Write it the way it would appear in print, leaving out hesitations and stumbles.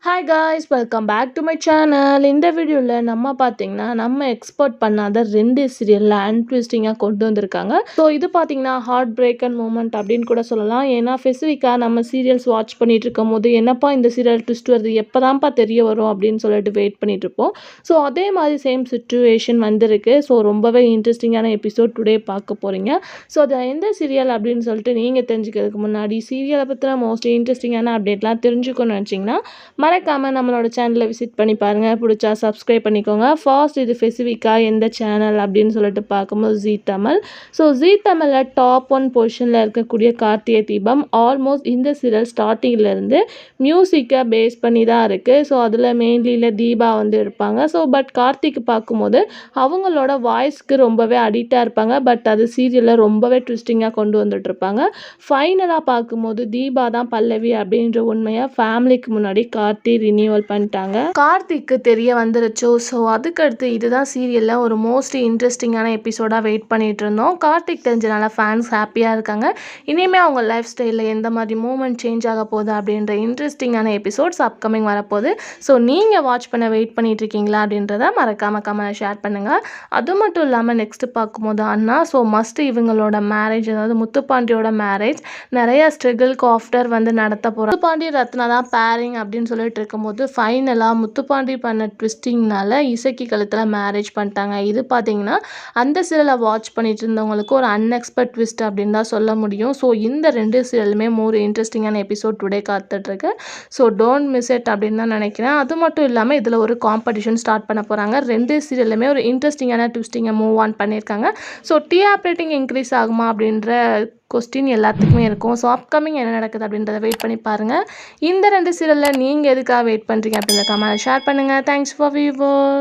Hi guys, welcome back to my channel. இந்த வீடியோவில் நம்ம பார்த்தீங்கன்னா நம்ம எக்ஸ்போர்ட் பண்ணாத 2 சீரியலில் அன்ட்விஸ்டிங்காக கொண்டு வந்திருக்காங்க. ஸோ இது பார்த்தீங்கன்னா ஹார்ட் பிரேக் அண்ட் மூமெண்ட் அப்படின்னு கூட சொல்லலாம். ஏன்னா ஸ்பெசிஃபிக்காக நம்ம சீரியல்ஸ் வாட்ச் பண்ணிட்டு இருக்கும் போது என்னப்பா இந்த சீரியல் ட்விஸ்ட் வருது, எப்போதான்ப்பா தெரிய வரும் அப்படின்னு சொல்லிட்டு வெயிட் பண்ணிட்டு இருப்போம். ஸோ அதே மாதிரி சேம் சுச்சுவேஷன் வந்திருக்கு. ஸோ ரொம்பவே இன்ட்ரெஸ்டிங்கான எபிசோட் டுடே பார்க்க போகிறீங்க. ஸோ அது எந்த சீரியல் அப்படின்னு சொல்லிட்டு நீங்கள் தெரிஞ்சுக்கிறதுக்கு முன்னாடி சீரியலை பற்றின மோஸ்ட்லி இன்ட்ரெஸ்டிங்கான அப்டேட்லாம் தெரிஞ்சுக்கணும்னு நினச்சிங்கன்னா மறக்காமல் நம்மளோட சேனலை விசிட் பண்ணி பாருங்கள். பிடிச்சா சப்ஸ்கிரைப் பண்ணிக்கோங்க. ஃபர்ஸ்ட் இது ஸ்பெசிஃபிக்காக எந்த சேனல் அப்படின்னு சொல்லிட்டு பார்க்கும்போது ஜீ தமிழ். ஸோ ஜீ தமிழில் டாப் 1 பொசிஷனில் இருக்கக்கூடிய கார்த்திகை தீபம் ஆல்மோஸ்ட் இந்த சீரியல் ஸ்டார்டிங்லேருந்து மியூசிக்கை பேஸ் பண்ணி தான் இருக்குது. ஸோ அதில் மெயின்லியில் தீபா வந்து இருப்பாங்க. ஸோ பட் கார்த்திக் பார்க்கும்போது அவங்களோட வாய்ஸ்க்கு ரொம்பவே அடிக்டாக இருப்பாங்க. பட் அது சீரியலில் ரொம்பவே ட்விஸ்டிங்காக கொண்டு வந்துட்டுருப்பாங்க. ஃபைனலாக பார்க்கும்போது தீபா தான் பல்லவி அப்படின்ற உண்மையை ஃபேமிலிக்கு முன்னாடி கார்த்தி ரினியூவல் பண்ணிட்டாங்க. கார்த்திக்கு தெரிய வந்துருச்சோ. ஸோ அதுக்கடுத்து இதுதான் சீரியலில் ஒரு மோஸ்ட் இன்ட்ரெஸ்டிங்கான எபிசோடாக வெயிட் பண்ணிட்டு இருந்தோம். கார்த்திக் தெரிஞ்சனால ஃபேன்ஸ் ஹாப்பியாக இருக்காங்க. இனிமேல் அவங்க லைஃப் ஸ்டைலில் எந்த மாதிரி மூமெண்ட் சேஞ்ச் ஆக போகுது அப்படின்ற இன்ட்ரெஸ்டிங்கான எபிசோட்ஸ் அப்கமிங் வரப்போகுது. ஸோ நீங்கள் வாட்ச் பண்ண வெயிட் பண்ணிட்டு இருக்கீங்களா அப்படின்றத மறக்காமல் கமெண்ட் ஷேர் பண்ணுங்கள். அது மட்டும் இல்லாமல் நெக்ஸ்ட் பார்க்கும்போது அண்ணா ஸோ மஸ்ட் இவங்களோட மேரேஜ், அதாவது முத்துப்பாண்டியோட மேரேஜ் நிறைய ஸ்ட்ரகிள்க்கு ஆஃப்டர் வந்து நடத்த போகிறோம். முத்துப்பாண்டி ரத்னா தான் பேரிங் அப்படின்னு சொல்லிட்டு இருக்கும்போது ஃபைனலாக முத்துப்பாண்டி பண்ண ட்விஸ்டிங்னால இசக்கி கழுத்தில் மேரேஜ் பண்ணிட்டாங்க. இது பார்த்தீங்கன்னா அந்த சீரியலை வாட்ச் பண்ணிட்டு இருந்தவங்களுக்கு ஒரு அன்எக்ஸ்பெக்ட் ட்விஸ்ட் அப்படின்னு தான் சொல்ல முடியும். ஸோ இந்த 2 சீரியலுமே ஒரு இன்ட்ரெஸ்டிங்கான எபிசோட் டுடே காத்துட்ருக்கு. ஸோ டோன்ட் மிஸ் இட் அப்படின்னு தான் நினைக்கிறேன். அது மட்டும் இல்லாமல் இதில் ஒரு காம்படிஷன் ஸ்டார்ட் பண்ண போகிறாங்க. 2 சீரியலுமே ஒரு இன்ட்ரெஸ்டிங்கான ட்விஸ்டிங்கை மூவ் ஆன் பண்ணியிருக்காங்க. ஸோ டிஆர்பி ரேட்டிங் இன்க்ரீஸ் ஆகுமா அப்படின்ற கொஸ்டின் எல்லாத்துக்குமே இருக்கும். ஸோ அப்கமிங் என்ன நடக்குது அப்படின்றத வெயிட் பண்ணி பாருங்கள். இந்த 2 சீரியலில் நீங்கள் எதுக்காக வெயிட் பண்ணுறீங்க அப்படின்ற கமெண்ட் ஷேர் பண்ணுங்கள். Thanks for viewers.